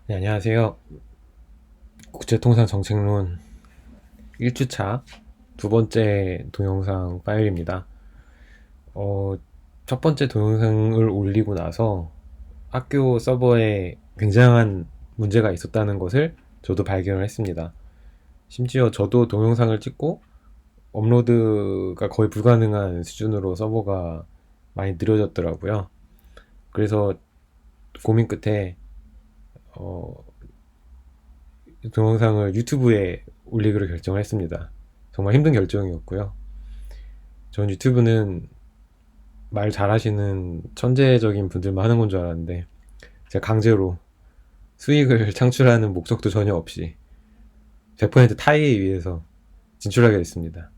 네, 안녕하세요. 국제통상 정책론 1주차 두 번째 동영상 파일입니다. 어, 첫 번째 동영상을 올리고 나서 학교 서버에 굉장한 문제가 있었다는 것을 저도 발견을 했습니다. 심지어 저도 동영상을 찍고 업로드가 거의 불가능한 수준으로 서버가 많이 느려졌더라고요. 그래서 고민 끝에 어, 동영상을 유튜브에 올리기로 결정을 했습니다. 정말 힘든 결정이었고요. 전 유튜브는 말 잘하시는 천재적인 분들만 하는 건 줄 알았는데 제가 강제로 수익을 창출하는 목적도 전혀 없이 100% 타의에 의해서 진출하게 됐습니다.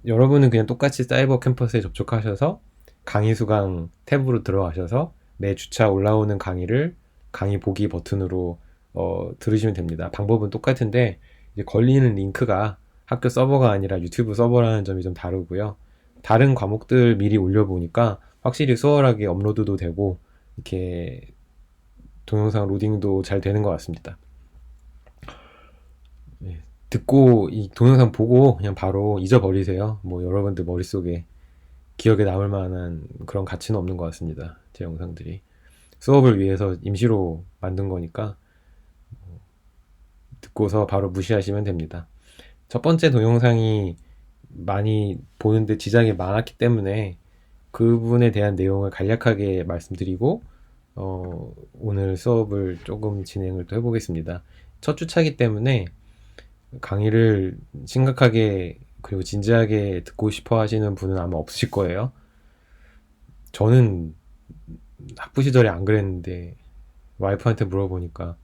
여러분은 그냥 똑같이 사이버 캠퍼스에 접속하셔서 강의 수강 탭으로 들어가셔서 매 주차 올라오는 강의를 강의 보기 버튼으로 들으시면 됩니다. 방법은 똑같은데 이제 걸리는 링크가 학교 서버가 아니라 유튜브 서버라는 점이 좀 다르고요. 다른 과목들 미리 올려보니까 확실히 수월하게 업로드도 되고 이렇게 동영상 로딩도 잘 되는 것 같습니다. 예, 듣고 이 동영상 보고 그냥 바로 잊어버리세요. 뭐 여러분들 머릿속에 기억에 남을 만한 그런 가치는 없는 것 같습니다. 제 영상들이 수업을 위해서 임시로 만든 거니까 듣고서 바로 무시하시면 됩니다. 첫 번째 동영상이 많이 보는데 지장이 많았기 때문에 그분에 대한 내용을 간략하게 말씀드리고 오늘 수업을 조금 진행을 또 해보겠습니다. 첫 주차이기 때문에 강의를 심각하게 그리고 진지하게 듣고 싶어 하시는 분은 아마 없으실 거예요. 저는 학부 시절에 안 그랬는데 와이프한테 물어보니까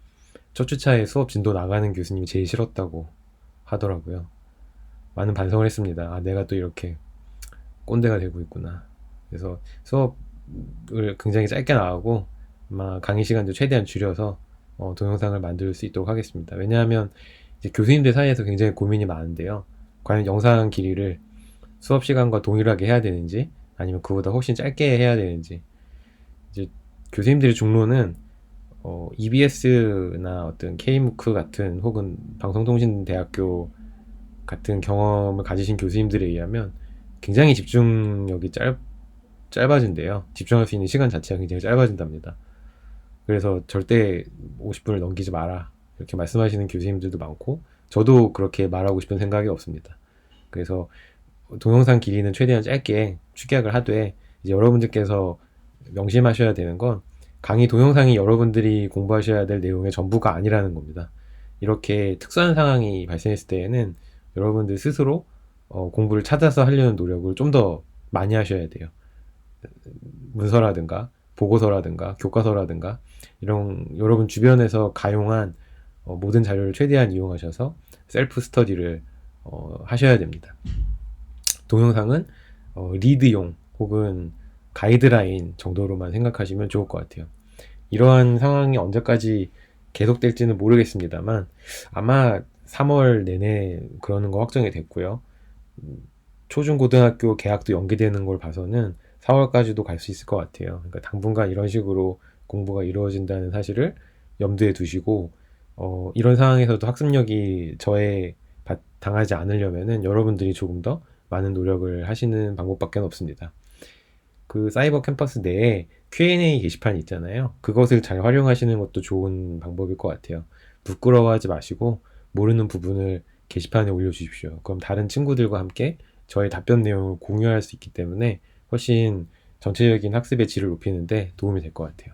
첫 주차에 수업 진도 나가는 교수님이 제일 싫었다고 하더라고요. 많은 반성을 했습니다. 아, 내가 또 이렇게 꼰대가 되고 있구나. 그래서 수업을 굉장히 짧게 나가고 아마 강의 시간도 최대한 줄여서 동영상을 만들 수 있도록 하겠습니다. 왜냐하면 이제 교수님들 사이에서 굉장히 고민이 많은데요. 과연 영상 길이를 수업 시간과 동일하게 해야 되는지 아니면 그보다 훨씬 짧게 해야 되는지 이제 교수님들의 중로는 EBS나 어떤 K무크 같은 혹은 방송통신대학교 같은 경험을 가지신 교수님들에 의하면 굉장히 집중력이 짧아진대요. 집중할 수 있는 시간 자체가 굉장히 짧아진답니다. 그래서 절대 50분을 넘기지 마라. 이렇게 말씀하시는 교수님들도 많고, 저도 그렇게 말하고 싶은 생각이 없습니다. 그래서 동영상 길이는 최대한 짧게 축약을 하되, 이제 여러분들께서 명심하셔야 되는 건 강의 동영상이 여러분들이 공부하셔야 될 내용의 전부가 아니라는 겁니다. 이렇게 특수한 상황이 발생했을 때에는 여러분들 스스로 공부를 찾아서 하려는 노력을 좀 더 많이 하셔야 돼요. 문서라든가 보고서라든가 교과서라든가 이런 여러분 주변에서 가용한 모든 자료를 최대한 이용하셔서 셀프 스터디를 하셔야 됩니다. 동영상은 리드용 혹은 가이드라인 정도로만 생각하시면 좋을 것 같아요. 이러한 상황이 언제까지 계속될지는 모르겠습니다만 아마 3월 내내 그러는 거 확정이 됐고요. 초중고등학교 개학도 연기되는 걸 봐서는 4월까지도 갈 수 있을 것 같아요. 그러니까 당분간 이런 식으로 공부가 이루어진다는 사실을 염두에 두시고 이런 상황에서도 학습력이 당하지 않으려면은 여러분들이 조금 더 많은 노력을 하시는 방법밖에 없습니다. 그 사이버 캠퍼스 내에 Q&A 게시판이 있잖아요. 그것을 잘 활용하시는 것도 좋은 방법일 것 같아요. 부끄러워하지 마시고 모르는 부분을 게시판에 올려주십시오. 그럼 다른 친구들과 함께 저의 답변 내용을 공유할 수 있기 때문에 훨씬 전체적인 학습의 질을 높이는데 도움이 될 것 같아요.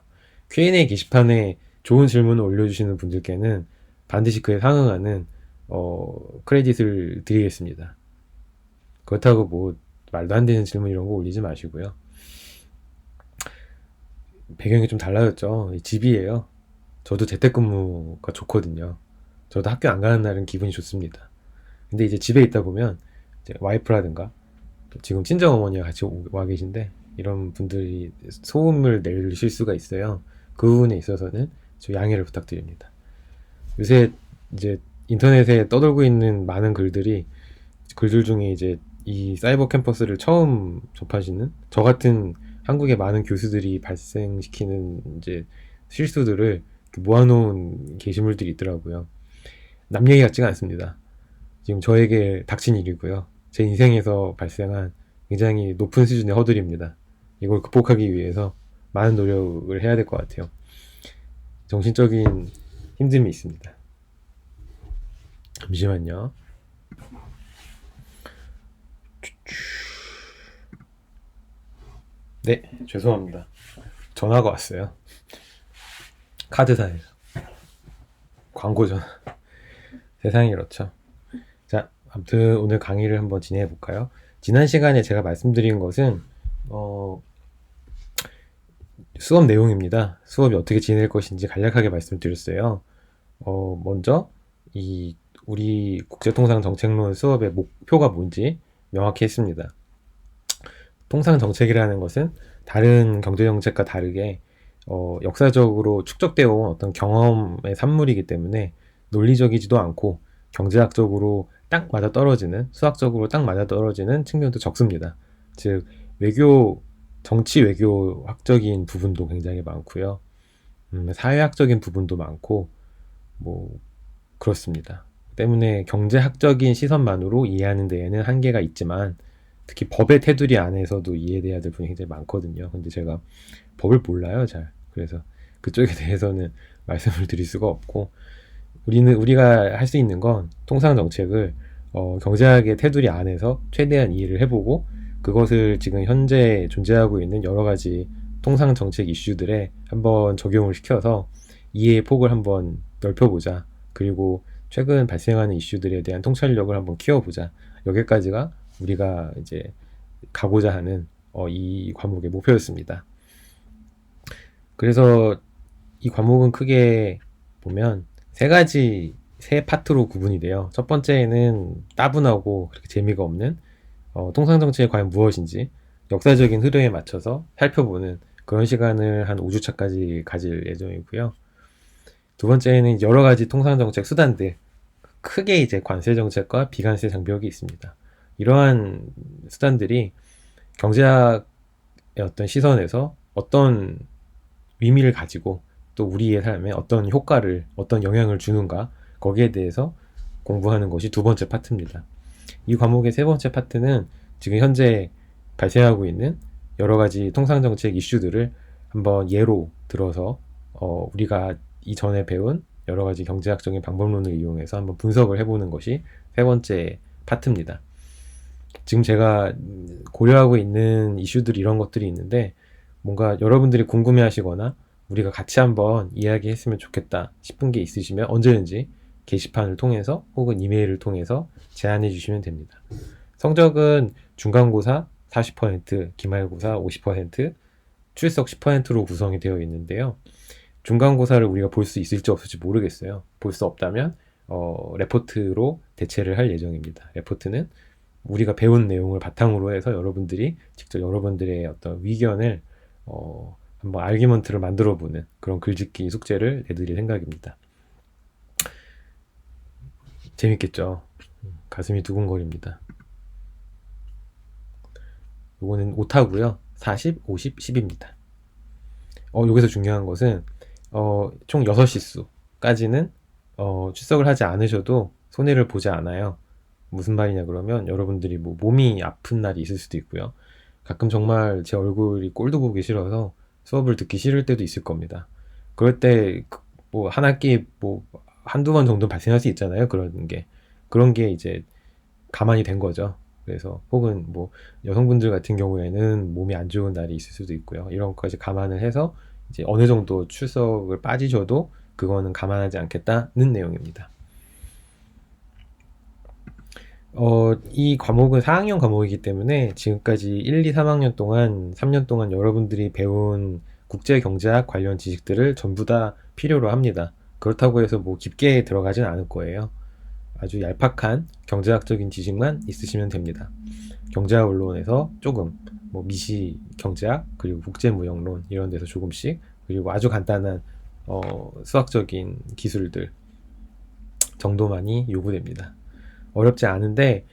Q&A 게시판에 좋은 질문을 올려주시는 분들께는 반드시 그에 상응하는 크레딧을 드리겠습니다. 그렇다고 뭐 말도 안 되는 질문 이런 거 올리지 마시고요. 배경이 좀 달라졌죠. 집이에요. 저도 재택근무가 좋거든요. 저도 학교 안 가는 날은 기분이 좋습니다. 근데 이제 집에 있다 보면 이제 와이프라든가 지금 친정어머니가 같이 와 계신데 이런 분들이 소음을 내실 수가 있어요. 그 부분에 있어서는 좀 양해를 부탁드립니다. 요새 이제 인터넷에 떠돌고 있는 많은 글들 중에 이제 이 사이버 캠퍼스를 처음 접하시는 저 같은 한국의 많은 교수들이 발생시키는 이제 실수들을 모아놓은 게시물들이 있더라고요. 남 얘기 같지가 않습니다. 지금 저에게 닥친 일이고요. 제 인생에서 발생한 굉장히 높은 수준의 허들입니다. 이걸 극복하기 위해서 많은 노력을 해야 될 것 같아요. 정신적인 힘듦이 있습니다. 잠시만요. 네, 죄송합니다. 전화가 왔어요. 카드사에서. 광고 전화. 세상이 그렇죠. 자, 아무튼 오늘 강의를 한번 진행해 볼까요? 지난 시간에 제가 말씀드린 것은 수업 내용입니다. 수업이 어떻게 진행될 것인지 간략하게 말씀드렸어요. 먼저 우리 국제통상정책론 수업의 목표가 뭔지 명확히 했습니다. 통상정책이라는 것은 다른 경제정책과 다르게 역사적으로 축적되어 온 어떤 경험의 산물이기 때문에 논리적이지도 않고 경제학적으로 딱 맞아떨어지는, 수학적으로 딱 맞아떨어지는 측면도 적습니다. 즉 정치 외교학적인 부분도 굉장히 많고요. 사회학적인 부분도 많고 뭐 그렇습니다. 때문에 경제학적인 시선만으로 이해하는 데에는 한계가 있지만 특히 법의 테두리 안에서도 이해돼야 될 부분이 굉장히 많거든요. 근데 제가 법을 몰라요, 잘. 그래서 그쪽에 대해서는 말씀을 드릴 수가 없고 우리가 할 수 있는 건 통상 정책을 경제학의 테두리 안에서 최대한 이해를 해보고 그것을 지금 현재 존재하고 있는 여러 가지 통상 정책 이슈들에 한번 적용을 시켜서 이해의 폭을 한번 넓혀보자. 그리고 최근 발생하는 이슈들에 대한 통찰력을 한번 키워보자. 여기까지가 우리가 이제 가고자 하는 이 과목의 목표였습니다. 그래서 이 과목은 크게 보면 세 파트로 구분이 돼요. 첫 번째는 따분하고 그렇게 재미가 없는 통상정책이 과연 무엇인지 역사적인 흐름에 맞춰서 살펴보는 그런 시간을 한 5주차까지 가질 예정이고요. 두 번째는 여러 가지 통상정책 수단들, 크게 이제 관세정책과 비관세 장벽이 있습니다. 이러한 수단들이 경제학의 어떤 시선에서 어떤 의미를 가지고 또 우리의 삶에 어떤 효과를, 어떤 영향을 주는가, 거기에 대해서 공부하는 것이 두 번째 파트입니다. 이 과목의 세 번째 파트는 지금 현재 발생하고 있는 여러 가지 통상정책 이슈들을 한번 예로 들어서 우리가 이전에 배운 여러 가지 경제학적인 방법론을 이용해서 한번 분석을 해보는 것이 세 번째 파트입니다. 지금 제가 고려하고 있는 이슈들 이런 것들이 있는데 뭔가 여러분들이 궁금해 하시거나 우리가 같이 한번 이야기했으면 좋겠다 싶은 게 있으시면 언제든지 게시판을 통해서 혹은 이메일을 통해서 제안해 주시면 됩니다. 성적은 중간고사 40%, 기말고사 50%, 출석 10%로 구성이 되어 있는데요. 중간고사를 우리가 볼 수 있을지 없을지 모르겠어요. 볼 수 없다면 레포트로 대체를 할 예정입니다. 레포트는 우리가 배운 내용을 바탕으로 해서 여러분들이 직접 여러분들의 어떤 의견을 한번 아규먼트를 만들어보는 그런 글짓기 숙제를 내드릴 생각입니다. 재밌겠죠? 가슴이 두근거립니다. 요거는 오타고요. 40, 50, 10입니다. 여기서 중요한 것은 총 6시수까지는 출석을 하지 않으셔도 손해를 보지 않아요. 무슨 말이냐 그러면 여러분들이 뭐 몸이 아픈 날이 있을 수도 있고요. 가끔 정말 제 얼굴이 꼴도 보기 싫어서 수업을 듣기 싫을 때도 있을 겁니다. 그럴 때 뭐 한 학기 뭐 한두 번 정도 발생할 수 있잖아요. 그런 게 이제 가만히 된 거죠. 그래서 혹은 뭐 여성분들 같은 경우에는 몸이 안 좋은 날이 있을 수도 있고요. 이런 것까지 감안을 해서 이제 어느 정도 출석을 빠지셔도 그거는 감안하지 않겠다는 내용입니다. 이 과목은 4학년 과목이기 때문에 지금까지 1, 2, 3학년 동안 3년 동안 여러분들이 배운 국제경제학 관련 지식들을 전부 다 필요로 합니다. 그렇다고 해서 뭐 깊게 들어가진 않을 거예요. 아주 얄팍한 경제학적인 지식만 있으시면 됩니다. 경제학 언론에서 조금, 뭐 미시 경제학, 그리고 국제무역론 이런 데서 조금씩, 그리고 아주 간단한 수학적인 기술들 정도만이 요구됩니다. 어렵지 않은데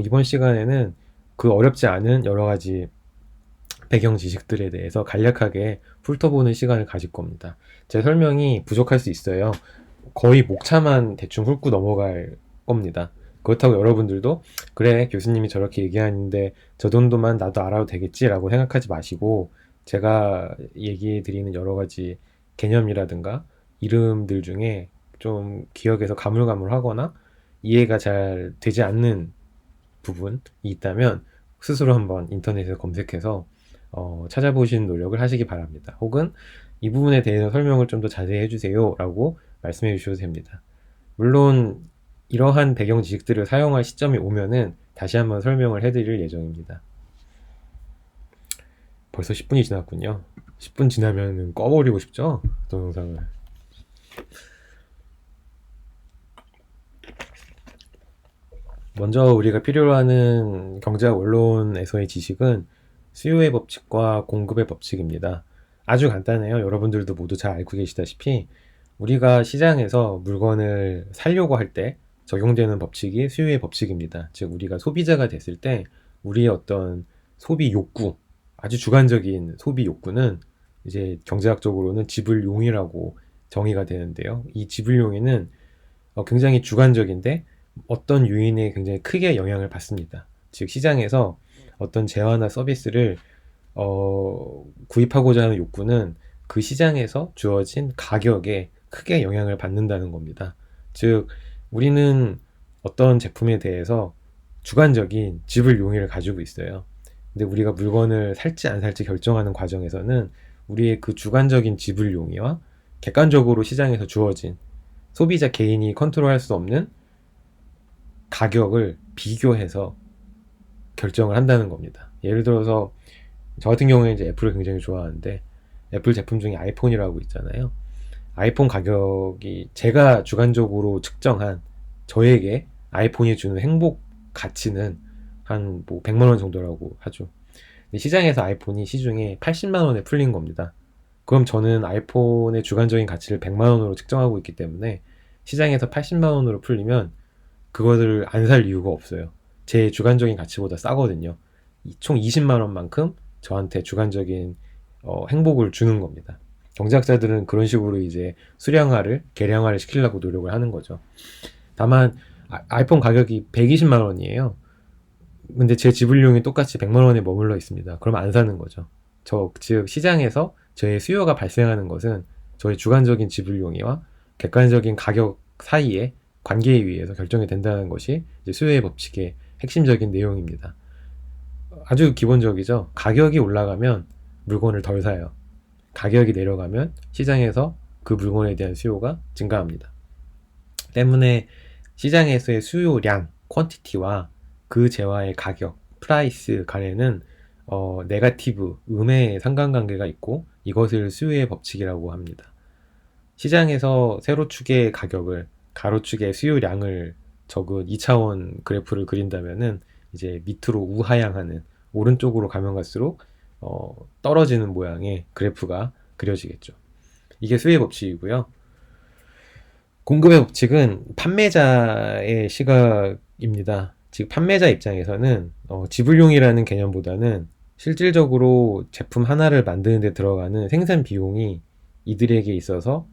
이번 시간에는 그 어렵지 않은 여러 가지 배경 지식들에 대해서 간략하게 훑어보는 시간을 가질 겁니다. 제 설명이 부족할 수 있어요. 거의 목차만 대충 훑고 넘어갈 겁니다. 그렇다고 여러분들도 그래 교수님이 저렇게 얘기하는데 저 정도만 나도 알아도 되겠지라고 생각하지 마시고, 제가 얘기해 드리는 여러 가지 개념이라든가 이름들 중에 좀 기억에서 가물가물하거나 이해가 잘 되지 않는 부분이 있다면 스스로 한번 인터넷에서 검색해서 찾아보시는 노력을 하시기 바랍니다. 혹은 이 부분에 대해서 설명을 좀 더 자세히 해주세요 라고 말씀해 주셔도 됩니다. 물론 이러한 배경 지식들을 사용할 시점이 오면은 다시 한번 설명을 해드릴 예정입니다. 벌써 10분이 지났군요. 10분 지나면 꺼버리고 싶죠? 동영상을. 먼저 우리가 필요로 하는 경제학 원론에서의 지식은 수요의 법칙과 공급의 법칙입니다. 아주 간단해요. 여러분들도 모두 잘 알고 계시다시피 우리가 시장에서 물건을 사려고 할 때 적용되는 법칙이 수요의 법칙입니다. 즉 우리가 소비자가 됐을 때 우리의 어떤 소비 욕구, 아주 주관적인 소비 욕구는 이제 경제학적으로는 지불용이라고 정의가 되는데요. 이 지불용이는 굉장히 주관적인데 어떤 요인에 굉장히 크게 영향을 받습니다. 즉 시장에서 어떤 재화나 서비스를 구입하고자 하는 욕구는 그 시장에서 주어진 가격에 크게 영향을 받는다는 겁니다. 즉 우리는 어떤 제품에 대해서 주관적인 지불 용의를 가지고 있어요. 근데 우리가 물건을 살지 안 살지 결정하는 과정에서는 우리의 그 주관적인 지불 용의와 객관적으로 시장에서 주어진 소비자 개인이 컨트롤할 수 없는 가격을 비교해서 결정을 한다는 겁니다. 예를 들어서 저 같은 경우에 이제 애플을 굉장히 좋아하는데 애플 제품 중에 아이폰이라고 있잖아요. 아이폰 가격이 제가 주관적으로 측정한 저에게 아이폰이 주는 행복 가치는 한 뭐 100만 원 정도라고 하죠. 근데 시장에서 아이폰이 시중에 80만 원에 풀린 겁니다. 그럼 저는 아이폰의 주관적인 가치를 100만 원으로 측정하고 있기 때문에 시장에서 80만 원으로 풀리면 그거를 안 살 이유가 없어요. 제 주관적인 가치보다 싸거든요. 총 20만 원만큼 저한테 주관적인 행복을 주는 겁니다. 경제학자들은 그런 식으로 이제 수량화를 계량화를 시키려고 노력을 하는 거죠. 다만 아이폰 가격이 120만 원이에요. 근데 제 지불용이 똑같이 100만 원에 머물러 있습니다. 그럼 안 사는 거죠. 즉 시장에서 저의 수요가 발생하는 것은 저의 주관적인 지불용이와 객관적인 가격 사이의 관계에 의해서 결정이 된다는 것이 이제 수요의 법칙의 핵심적인 내용입니다. 아주 기본적이죠. 가격이 올라가면 물건을 덜 사요. 가격이 내려가면 시장에서 그 물건에 대한 수요가 증가합니다. 때문에 시장에서의 수요량, 퀀티티와 그 재화의 가격, 프라이스 간에는 네거티브, 음의 상관관계가 있고 이것을 수요의 법칙이라고 합니다. 시장에서 세로축의 가격을, 가로축의 수요량을 적은 2차원 그래프를 그린다면은 이제 밑으로 우하향하는, 오른쪽으로 가면 갈수록 떨어지는 모양의 그래프가 그려지겠죠. 이게 수요의 법칙이고요. 공급의 법칙은 판매자의 시각입니다. 즉 판매자 입장에서는 지불용이라는 개념보다는 실질적으로 제품 하나를 만드는 데 들어가는 생산 비용이 이들에게 있어서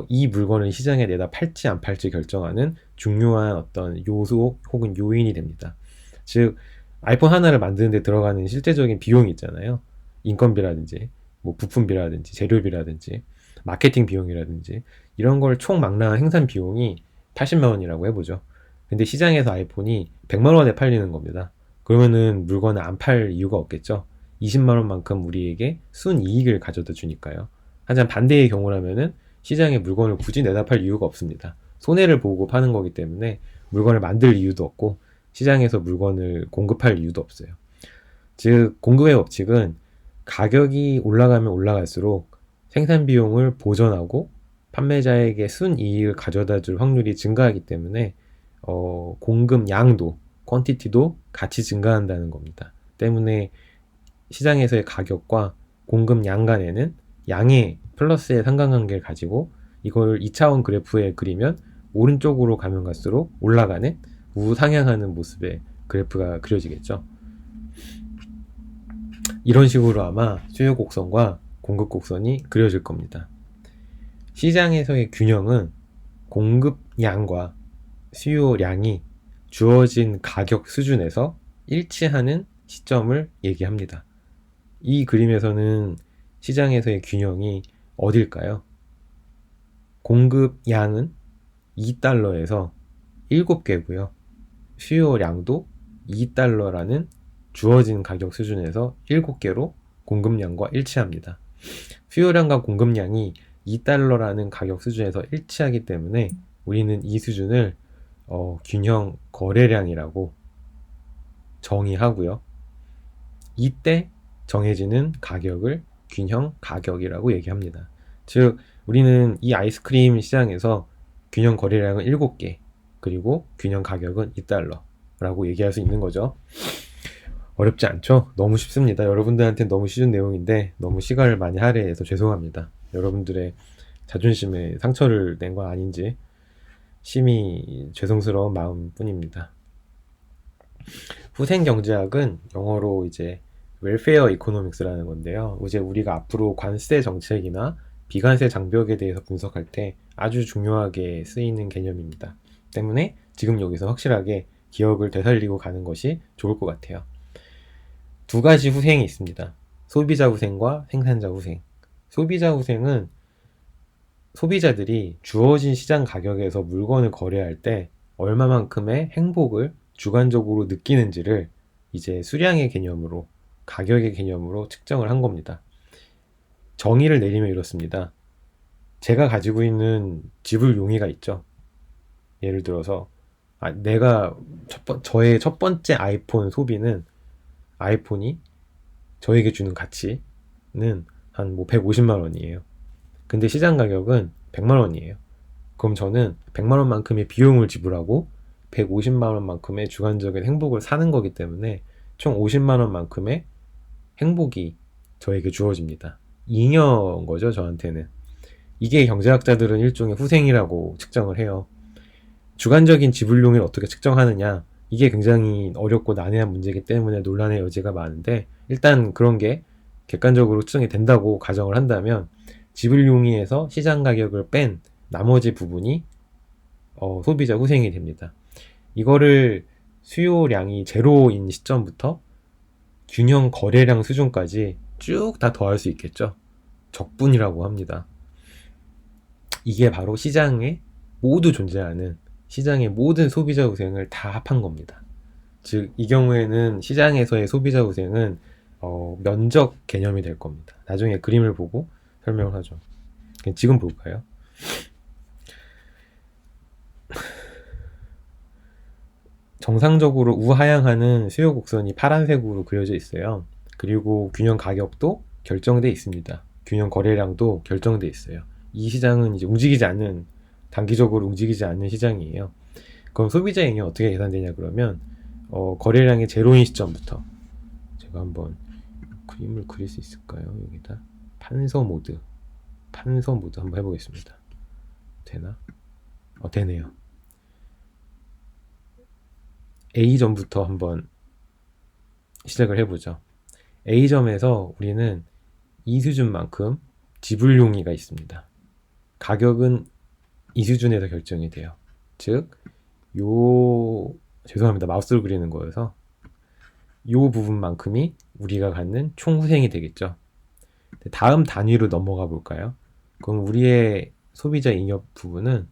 이 물건을 시장에 내다 팔지 안 팔지 결정하는 중요한 어떤 요소 혹은 요인이 됩니다. 즉 아이폰 하나를 만드는 데 들어가는 실제적인 비용이 있잖아요. 인건비라든지 뭐 부품비라든지 재료비라든지 마케팅 비용이라든지 이런 걸 총 망라한 생산 비용이 80만 원이라고 해보죠. 근데 시장에서 아이폰이 100만 원에 팔리는 겁니다. 그러면은 물건을 안 팔 이유가 없겠죠. 20만 원만큼 우리에게 순이익을 가져다 주니까요. 하지만 반대의 경우라면은 시장에 물건을 굳이 내다 팔 이유가 없습니다. 손해를 보고 파는 거기 때문에 물건을 만들 이유도 없고 시장에서 물건을 공급할 이유도 없어요. 즉 공급의 법칙은 가격이 올라가면 올라갈수록 생산 비용을 보전하고 판매자에게 순이익을 가져다 줄 확률이 증가하기 때문에 공급 양도, 퀀티티도 같이 증가한다는 겁니다. 때문에 시장에서의 가격과 공급 양 간에는 양의 플러스의 상관관계를 가지고 이걸 2차원 그래프에 그리면 오른쪽으로 가면 갈수록 올라가는 우상향하는 모습의 그래프가 그려지겠죠. 이런 식으로 아마 수요 곡선과 공급 곡선이 그려질 겁니다. 시장에서의 균형은 공급량과 수요량이 주어진 가격 수준에서 일치하는 시점을 얘기합니다. 이 그림에서는 시장에서의 균형이 어딜까요? 공급량은 2달러에서 7개고요. 수요량도 2달러라는 주어진 가격 수준에서 7개로 공급량과 일치합니다. 수요량과 공급량이 2달러라는 가격 수준에서 일치하기 때문에 우리는 이 수준을 균형 거래량이라고 정의하고요. 이때 정해지는 가격을 균형 가격이라고 얘기합니다. 즉, 우리는 이 아이스크림 시장에서 균형 거래량은 7개, 그리고 균형 가격은 2달러라고 얘기할 수 있는 거죠. 어렵지 않죠? 너무 쉽습니다. 여러분들한테 너무 쉬운 내용인데 너무 시간을 많이 할애해서 죄송합니다. 여러분들의 자존심에 상처를 낸 건 아닌지 심히 죄송스러운 마음뿐입니다. 후생경제학은 영어로 이제 웰페어 이코노믹스라는 건데요. 이제 우리가 앞으로 관세 정책이나 비관세 장벽에 대해서 분석할 때 아주 중요하게 쓰이는 개념입니다. 때문에 지금 여기서 확실하게 기억을 되살리고 가는 것이 좋을 것 같아요. 두 가지 후생이 있습니다. 소비자 후생과 생산자 후생. 소비자 후생은 소비자들이 주어진 시장 가격에서 물건을 거래할 때 얼마만큼의 행복을 주관적으로 느끼는지를 이제 수량의 개념으로, 가격의 개념으로 측정을 한 겁니다. 정의를 내리면 이렇습니다. 제가 가지고 있는 지불 용의가 있죠. 예를 들어서 저의 첫 번째 아이폰 소비는, 아이폰이 저에게 주는 가치는 한 150만 원이에요. 근데 시장 가격은 100만 원이에요. 그럼 저는 100만 원만큼의 비용을 지불하고 150만 원만큼의 주관적인 행복을 사는 거기 때문에 총 50만 원만큼의 행복이 저에게 주어집니다. 잉여인 거죠, 저한테는. 이게 경제학자들은 일종의 후생이라고 측정을 해요. 주관적인 지불용을 어떻게 측정하느냐, 이게 굉장히 어렵고 난해한 문제이기 때문에 논란의 여지가 많은데, 일단 그런 게 객관적으로 측정이 된다고 가정을 한다면 지불용의에서 시장 가격을 뺀 나머지 부분이 소비자 후생이 됩니다. 이거를 수요량이 제로인 시점부터 균형 거래량 수준까지 쭉 다 더할 수 있겠죠. 적분이라고 합니다. 이게 바로 시장에 모두 존재하는 시장의 모든 소비자 후생을 다 합한 겁니다. 즉, 이 경우에는 시장에서의 소비자 후생은 면적 개념이 될 겁니다. 나중에 그림을 보고 설명을 하죠. 지금 볼까요? 정상적으로 우하향하는 수요 곡선이 파란색으로 그려져 있어요. 그리고 균형 가격도 결정돼 있습니다. 균형 거래량도 결정돼 있어요. 이 시장은 이제 단기적으로 움직이지 않는 시장이에요. 그럼 소비자 잉여 어떻게 계산되냐 그러면 거래량의 제로인 시점부터, 제가 한번 그림을 그릴 수 있을까요? 여기다 판서 모드 한번 해보겠습니다. 되나? 되네요. A점부터 한번 시작을 해보죠. A점에서 우리는 이 수준만큼 지불 용의가 있습니다. 가격은 이 수준에서 결정이 돼요. 즉, 죄송합니다. 마우스로 그리는 거여서 요 부분만큼이 우리가 갖는 총 후생이 되겠죠. 다음 단위로 넘어가 볼까요? 그럼 우리의 소비자 잉여 부분은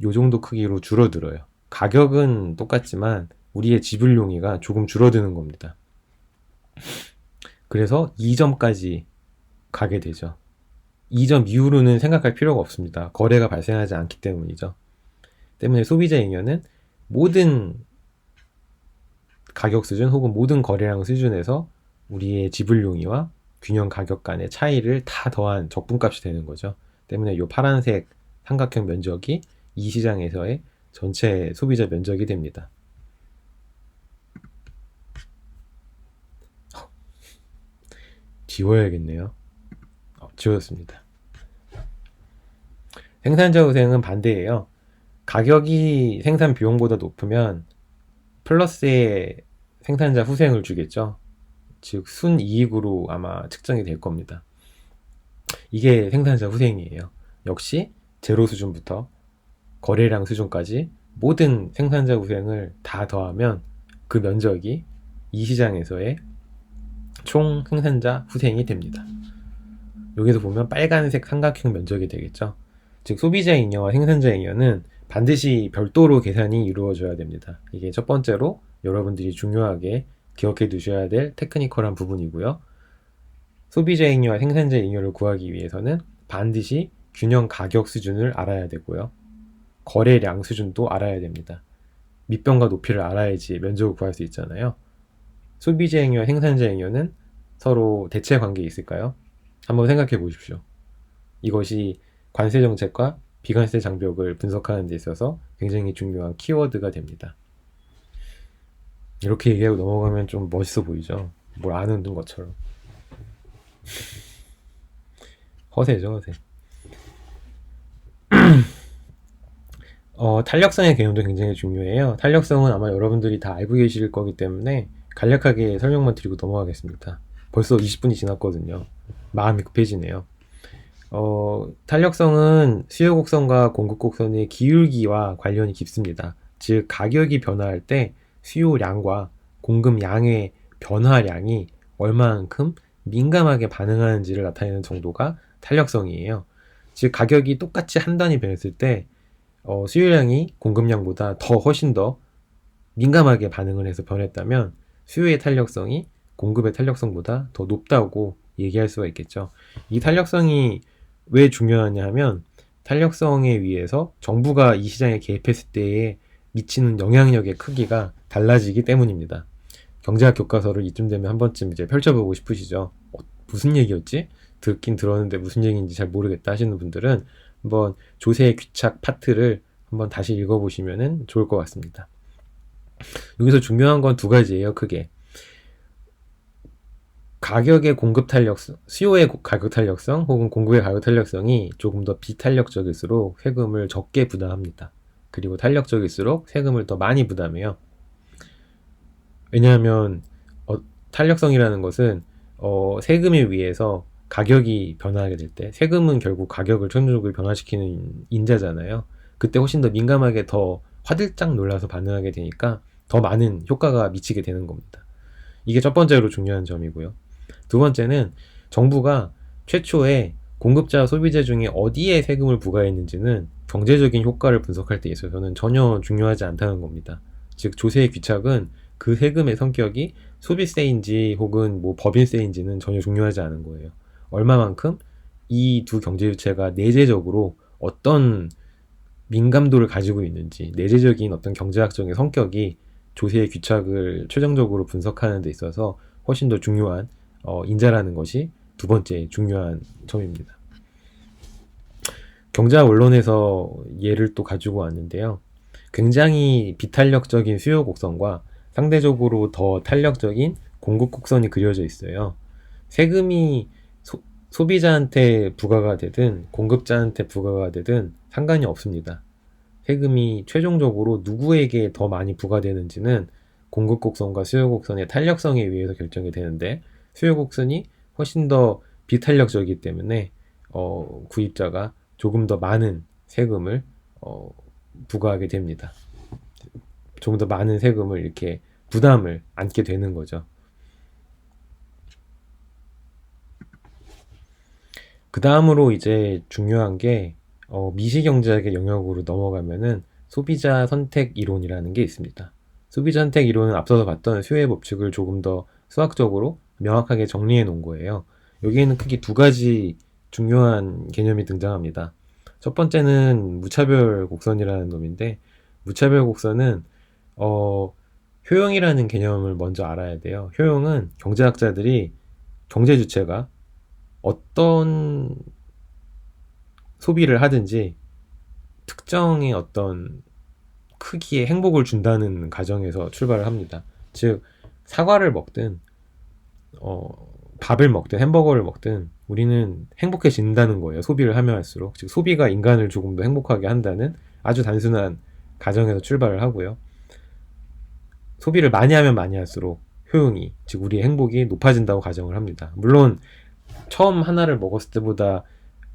요 정도 크기로 줄어들어요. 가격은 똑같지만 우리의 지불 용의가 조금 줄어드는 겁니다. 그래서 2점까지 가게 되죠. 2점 이후로는 생각할 필요가 없습니다. 거래가 발생하지 않기 때문이죠. 때문에 소비자 잉여는 모든 가격 수준 혹은 모든 거래량 수준에서 우리의 지불 용의와 균형 가격 간의 차이를 다 더한 적분값이 되는 거죠. 때문에 이 파란색 삼각형 면적이 이 시장에서의 전체 소비자 면적이 됩니다. 지워야겠네요. 지웠습니다. 생산자 후생은 반대예요. 가격이 생산 비용보다 높으면 플러스의 생산자 후생을 주겠죠. 즉 순이익으로 아마 측정이 될 겁니다. 이게 생산자 후생이에요. 역시 제로 수준부터 거래량 수준까지 모든 생산자 후생을 다 더하면 그 면적이 이 시장에서의 총 생산자 후생이 됩니다. 여기서 보면 빨간색 삼각형 면적이 되겠죠. 즉 소비자 잉여와 생산자 잉여는 반드시 별도로 계산이 이루어져야 됩니다. 이게 첫 번째로 여러분들이 중요하게 기억해 두셔야 될 테크니컬한 부분이고요. 소비자 잉여와 생산자 잉여를 구하기 위해서는 반드시 균형 가격 수준을 알아야 되고요. 거래량 수준도 알아야 됩니다. 밑변과 높이를 알아야지 면적을 구할 수 있잖아요. 소비자 잉여와 생산자 잉여는 서로 대체 관계에 있을까요? 한번 생각해 보십시오. 이것이 관세 정책과 비관세 장벽을 분석하는 데 있어서 굉장히 중요한 키워드가 됩니다. 이렇게 얘기하고 넘어가면 좀 멋있어 보이죠? 뭘 아는 것처럼. 허세죠, 허세. 탄력성의 개념도 굉장히 중요해요. 탄력성은 아마 여러분들이 다 알고 계실 거기 때문에 간략하게 설명만 드리고 넘어가겠습니다. 벌써 20분이 지났거든요. 마음이 급해지네요. 탄력성은 수요 곡선과 공급 곡선의 기울기와 관련이 깊습니다. 즉 가격이 변화할 때 수요량과 공급량의 변화량이 얼마만큼 민감하게 반응하는지를 나타내는 정도가 탄력성이에요. 즉 가격이 똑같이 한 단위 변했을 때 수요량이 공급량보다 훨씬 더 민감하게 반응을 해서 변했다면 수요의 탄력성이 공급의 탄력성보다 더 높다고 얘기할 수가 있겠죠. 이 탄력성이 왜 중요하냐 하면 탄력성에 의해서 정부가 이 시장에 개입했을 때에 미치는 영향력의 크기가 달라지기 때문입니다. 경제학 교과서를 이쯤 되면 한 번쯤 이제 펼쳐보고 싶으시죠? 무슨 얘기였지? 듣긴 들었는데 무슨 얘기인지 잘 모르겠다 하시는 분들은 한번 조세의 귀착 파트를 한번 다시 읽어보시면 좋을 것 같습니다. 여기서 중요한 건 두 가지예요, 크게. 가격의 공급 탄력성, 수요의 가격 탄력성 혹은 공급의 가격 탄력성이 조금 더 비탄력적일수록 세금을 적게 부담합니다. 그리고 탄력적일수록 세금을 더 많이 부담해요. 왜냐하면 탄력성이라는 것은 세금에 의해서 가격이 변화하게 될 때 세금은 결국 가격을 최종적으로 변화시키는 인자잖아요. 그때 훨씬 더 민감하게 더 화들짝 놀라서 반응하게 되니까 더 많은 효과가 미치게 되는 겁니다. 이게 첫 번째로 중요한 점이고요. 두 번째는 정부가 최초에 공급자, 소비자 중에 어디에 세금을 부과했는지는 경제적인 효과를 분석할 때 있어서는 전혀 중요하지 않다는 겁니다. 즉 조세의 귀착은 그 세금의 성격이 소비세인지 혹은 뭐 법인세인지는 전혀 중요하지 않은 거예요. 얼마만큼 이 두 경제 주체가 내재적으로 어떤 민감도를 가지고 있는지, 내재적인 어떤 경제학적인 성격이 조세의 귀착을 최종적으로 분석하는 데 있어서 훨씬 더 중요한 인자라는 것이 두 번째 중요한 점입니다. 경제학 원론에서 예를 또 가지고 왔는데요. 굉장히 비탄력적인 수요 곡선과 상대적으로 더 탄력적인 공급 곡선이 그려져 있어요. 세금이 소비자한테 부과가 되든 공급자한테 부과가 되든 상관이 없습니다. 세금이 최종적으로 누구에게 더 많이 부과되는지는 공급 곡선과 수요 곡선의 탄력성에 의해서 결정이 되는데 수요 곡선이 훨씬 더 비탄력적이기 때문에 구입자가 조금 더 많은 세금을 부과하게 됩니다. 조금 더 많은 세금을 이렇게 부담을 안게 되는 거죠. 그 다음으로 이제 중요한 게 미시경제학의 영역으로 넘어가면은 소비자 선택 이론이라는 게 있습니다. 소비자 선택 이론은 앞서서 봤던 수요의 법칙을 조금 더 수학적으로 명확하게 정리해 놓은 거예요. 여기에는 크게 두 가지 중요한 개념이 등장합니다. 첫 번째는 무차별 곡선이라는 놈인데 무차별 곡선은 효용이라는 개념을 먼저 알아야 돼요. 효용은 경제학자들이 경제 주체가 어떤 소비를 하든지 특정의 어떤 크기의 행복을 준다는 가정에서 출발을 합니다. 즉 사과를 먹든 밥을 먹든 햄버거를 먹든 우리는 행복해진다는 거예요. 소비를 하면 할수록. 즉 소비가 인간을 조금 더 행복하게 한다는 아주 단순한 가정에서 출발을 하고요. 소비를 많이 하면 많이 할수록 효용이, 즉 우리의 행복이 높아진다고 가정을 합니다. 물론 처음 하나를 먹었을 때보다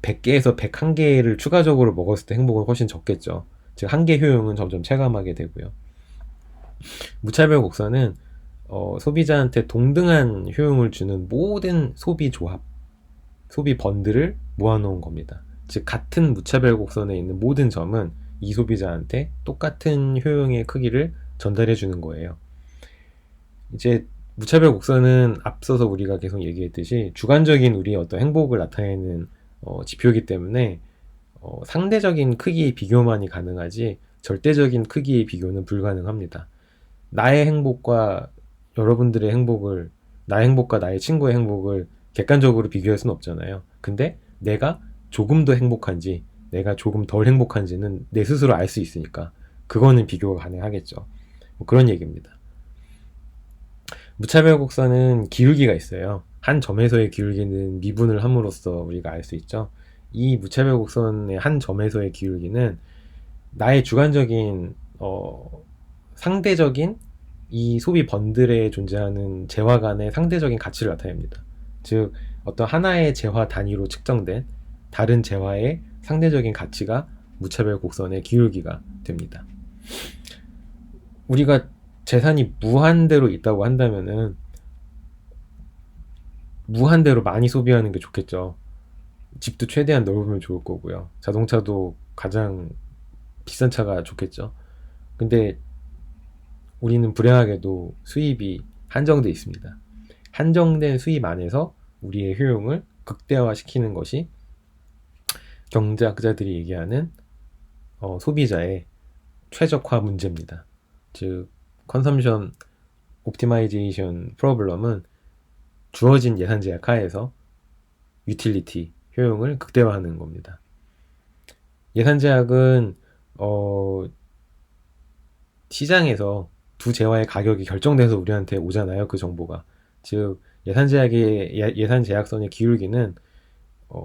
100개에서 101개를 추가적으로 먹었을 때 행복은 훨씬 적겠죠. 즉 한 개 효용은 점점 체감하게 되고요. 무차별 곡선은 소비자한테 동등한 효용을 주는 모든 소비 조합, 소비 번들을 모아놓은 겁니다. 즉 같은 무차별 곡선에 있는 모든 점은 이 소비자한테 똑같은 효용의 크기를 전달해 주는 거예요. 이제 무차별 곡선은 앞서서 우리가 계속 얘기했듯이 주관적인 우리의 어떤 행복을 나타내는 지표이기 때문에 상대적인 크기의 비교만이 가능하지 절대적인 크기의 비교는 불가능합니다. 나의 행복과 여러분들의 행복을, 나의 행복과 나의 친구의 행복을 객관적으로 비교할 수는 없잖아요. 근데 내가 조금 더 행복한지 내가 조금 덜 행복한지는 내 스스로 알 수 있으니까 그거는 비교가 가능하겠죠. 뭐 그런 얘기입니다. 무차별 곡선은 기울기가 있어요. 한 점에서의 기울기는 미분을 함으로써 우리가 알 수 있죠. 이 무차별 곡선의 한 점에서의 기울기는 나의 주관적인 상대적인 이 소비 번들에 존재하는 재화 간의 상대적인 가치를 나타냅니다. 즉 어떤 하나의 재화 단위로 측정된 다른 재화의 상대적인 가치가 무차별 곡선의 기울기가 됩니다. 우리가 재산이 무한대로 있다고 한다면은 무한대로 많이 소비하는 게 좋겠죠. 집도 최대한 넓으면 좋을 거고요. 자동차도 가장 비싼 차가 좋겠죠. 근데 우리는 불행하게도 수입이 한정돼 있습니다. 한정된 수입 안에서 우리의 효용을 극대화시키는 것이 경제학자들이 얘기하는 소비자의 최적화 문제입니다. 즉 컨섬션 옵티마이제이션 프로블럼은 주어진 예산 제약 하에서 유틸리티, 효용을 극대화하는 겁니다. 예산 제약은 시장에서 두 재화의 가격이 결정돼서 우리한테 오잖아요. 그 정보가. 즉 예산 제약의 예산 제약선의 기울기는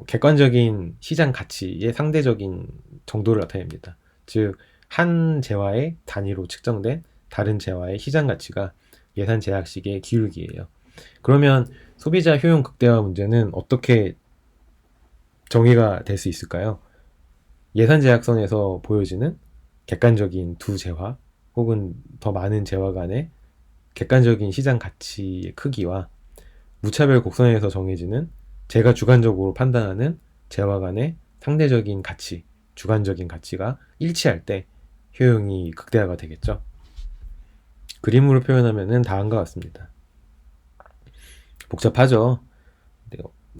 객관적인 시장 가치의 상대적인 정도를 나타냅니다. 즉 한 재화의 단위로 측정된 다른 재화의 시장 가치가 예산 제약식의 기울기예요. 그러면 소비자 효용 극대화 문제는 어떻게 정의가 될 수 있을까요? 예산 제약선에서 보여지는 객관적인 두 재화 혹은 더 많은 재화 간의 객관적인 시장 가치의 크기와 무차별 곡선에서 정해지는 제가 주관적으로 판단하는 재화 간의 상대적인 가치, 주관적인 가치가 일치할 때 효용이 극대화가 되겠죠. 그림으로 표현하면 다음과 같습니다. 복잡하죠?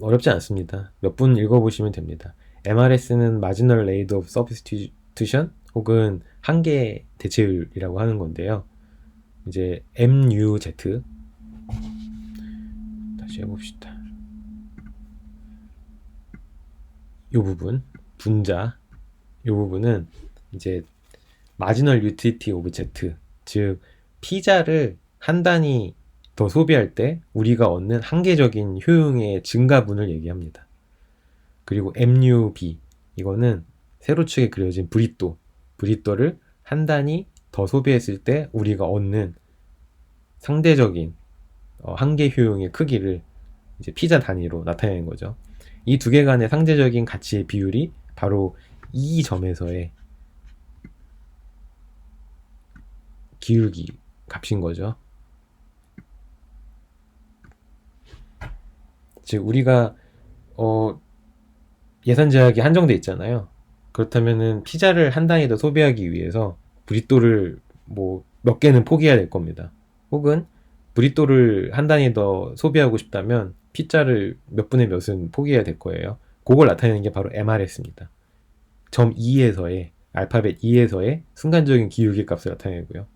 어렵지 않습니다. 몇 분 읽어보시면 됩니다. MRS는 Marginal Rate of Substitution 혹은 한계 대체율이라고 하는 건데요. 이제 MUZ 다시 해봅시다. 이 부분 분자 이 부분은 이제 Marginal Utility of Z, 즉 피자를 한 단위 더 소비할 때 우리가 얻는 한계적인 효용의 증가분을 얘기합니다. 그리고 MUB 이거는 세로축에 그려진 브리또를 한 단위 더 소비했을 때 우리가 얻는 상대적인 한계 효용의 크기를 이제 피자 단위로 나타내는 거죠. 이 두 개 간의 상대적인 가치의 비율이 바로 이 점에서의 기울기 값인 거죠. 즉 우리가 예산 제약이 한정돼 있잖아요. 그렇다면은 피자를 한 단위 더 소비하기 위해서 브리또를 뭐 몇 개는 포기해야 될 겁니다. 혹은 브리또를 한 단위 더 소비하고 싶다면 피자를 몇 분의 몇은 포기해야 될 거예요. 그걸 나타내는 게 바로 MRS입니다. 점 2에서의 알파벳 2에서의 순간적인 기울기 값을 나타내고요.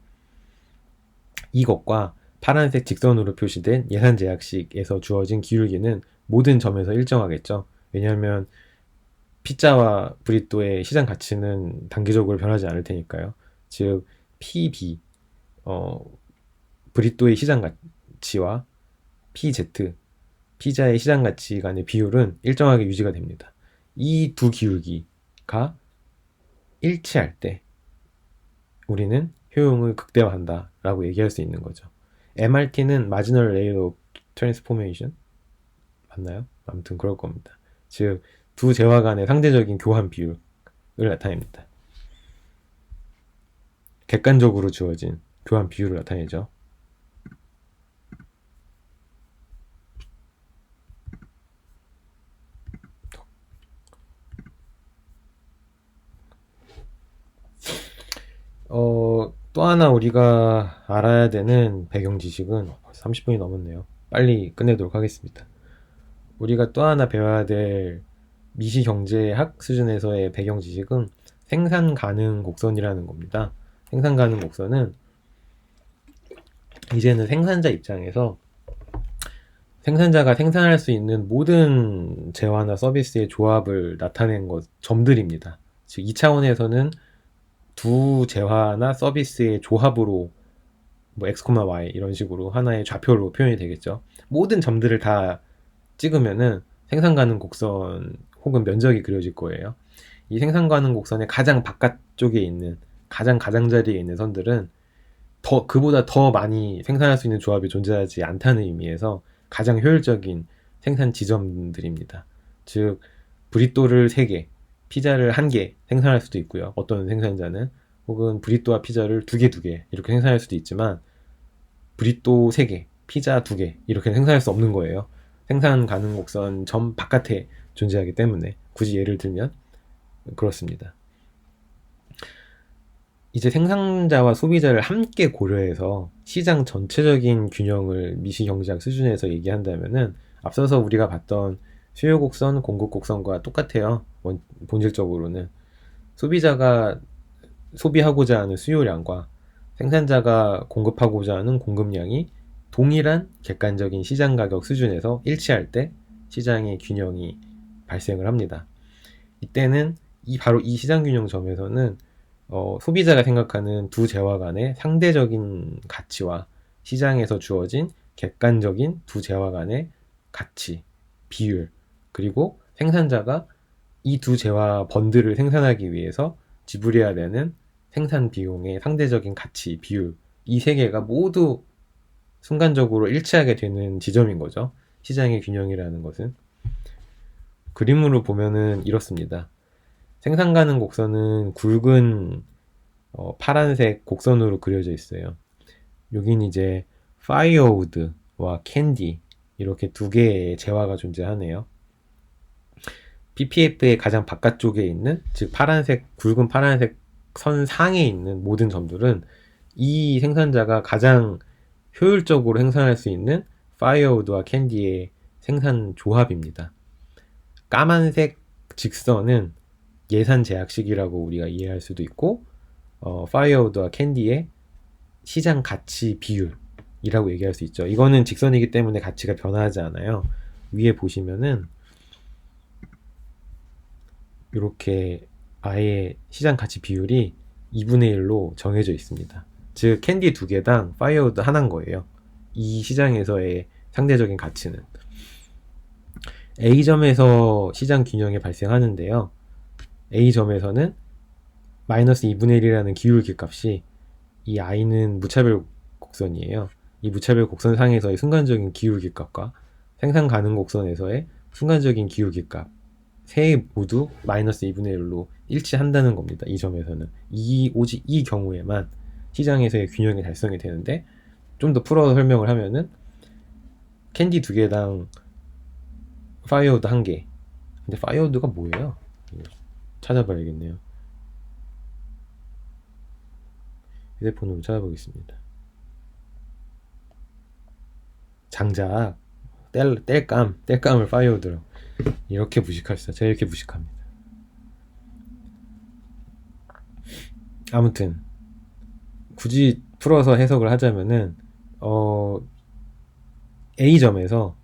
이것과 파란색 직선으로 표시된 예산 제약식에서 주어진 기울기는 모든 점에서 일정하겠죠. 왜냐하면 피자와 브리또의 시장 가치는 단기적으로 변하지 않을 테니까요. 즉 PB 브리또의 시장 가치와 PZ 피자의 시장 가치 간의 비율은 일정하게 유지가 됩니다. 이 두 기울기가 일치할 때 우리는 효용을 극대화한다 라고 얘기할 수 있는 거죠. MRT는 Marginal Rate of Transformation 맞나요? 아무튼 그럴 겁니다. 즉 두 재화 간의 상대적인 교환 비율을 나타냅니다. 객관적으로 주어진 교환 비율을 나타내죠. 또 하나 우리가 알아야 되는 배경 지식은 30분이 넘었네요. 빨리 끝내도록 하겠습니다. 우리가 또 하나 배워야 될 미시경제학 수준에서의 배경 지식은 생산 가능 곡선이라는 겁니다. 생산 가능 곡선은 이제는 생산자 입장에서 생산자가 생산할 수 있는 모든 재화나 서비스의 조합을 나타낸 점들입니다. 즉, 이 차원에서는 두 재화나 서비스의 조합으로 뭐 x, y 이런 식으로 하나의 좌표로 표현이 되겠죠. 모든 점들을 다 찍으면은 생산 가능 곡선 혹은 면적이 그려질 거예요. 이 생산 가능 곡선의 가장 바깥쪽에 있는 가장 가장자리에 있는 선들은 그보다 더 많이 생산할 수 있는 조합이 존재하지 않다는 의미에서 가장 효율적인 생산 지점들입니다. 즉 브리또를 3개, 피자를 1개 생산할 수도 있고요. 어떤 생산자는 혹은 브리또와 피자를 2개 이렇게 생산할 수도 있지만 브리또 3개, 피자 2개 이렇게 생산할 수 없는 거예요. 생산 가능 곡선 점 바깥에 존재하기 때문에 굳이 예를 들면 그렇습니다. 이제 생산자와 소비자를 함께 고려해서 시장 전체적인 균형을 미시경제학 수준에서 얘기한다면은 앞서서 우리가 봤던 수요 곡선, 공급 곡선과 똑같아요. 본질적으로는 소비자가 소비하고자 하는 수요량과 생산자가 공급하고자 하는 공급량이 동일한 객관적인 시장 가격 수준에서 일치할 때 시장의 균형이 발생을 합니다. 이때는 바로 이 시장 균형 점에서는 소비자가 생각하는 두 재화 간의 상대적인 가치와 시장에서 주어진 객관적인 두 재화 간의 가치, 비율, 그리고 생산자가 이 두 재화 번들을 생산하기 위해서 지불해야 되는 생산 비용의 상대적인 가치, 비율, 이 세 개가 모두 순간적으로 일치하게 되는 지점인 거죠. 시장의 균형이라는 것은. 그림으로 보면은 이렇습니다. 생산 가능 곡선은 굵은 파란색 곡선으로 그려져 있어요. 여긴 이제 파이어우드와 캔디 이렇게 두 개의 재화가 존재하네요. PPF의 가장 바깥쪽에 있는, 즉 굵은 파란색 선 상에 있는 모든 점들은 이 생산자가 가장 효율적으로 생산할 수 있는 파이어우드와 캔디의 생산 조합입니다. 까만색 직선은 예산 제약식이라고 우리가 이해할 수도 있고, 파이어우드와 캔디의 시장 가치 비율이라고 얘기할 수 있죠. 이거는 직선이기 때문에 가치가 변화하지 않아요. 위에 보시면은 이렇게 아예 시장 가치 비율이 2분의 1로 정해져 있습니다. 즉 캔디 2개당 파이어우드 하나인 거예요. 이 시장에서의 상대적인 가치는 A점에서 시장 균형이 발생하는데요. A점에서는 마이너스 2분의 1이라는 기울 기값이, 이 i는 무차별 곡선이에요. 이 무차별 곡선 상에서의 순간적인 기울 기값과 생산 가능 곡선에서의 순간적인 기울 기값 세 모두 마이너스 2분의 1로 일치한다는 겁니다. 이 점에서는 오직 이 경우에만 시장에서의 균형이 달성이 되는데, 좀 더 풀어서 설명을 하면은 캔디 2개당 파이어우드 1개. 근데 파이어우드가 뭐예요? 찾아봐야겠네요. 휴대폰으로 찾아보겠습니다. 장작, 땔감을 파이어우드로 이렇게 무식합시다. 제가 이렇게 무식합니다. 아무튼 굳이 풀어서 해석을 하자면은 A점에서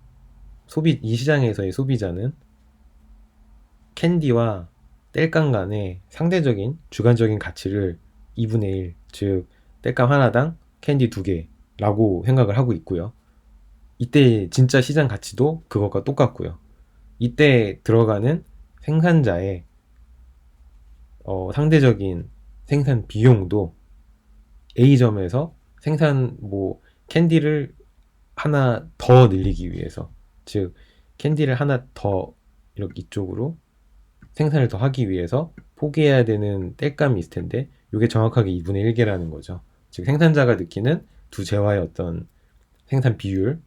이 시장에서의 소비자는 캔디와 땔감 간의 상대적인 주관적인 가치를 2분의 1, 즉 땔감 하나당 캔디 2개라고 생각을 하고 있고요. 이때 진짜 시장 가치도 그것과 똑같고요. 이때 들어가는 생산자의 상대적인 생산 비용도 A점에서 캔디를 하나 더 늘리기 위해서, 즉 캔디를 하나 더 이렇게 이쪽으로 생산을 더 하기 위해서 포기해야 되는 땔감이 있을 텐데, 이게 정확하게 2분의 1개라는 거죠. 즉 생산자가 느끼는 두 재화의 어떤 생산 비율,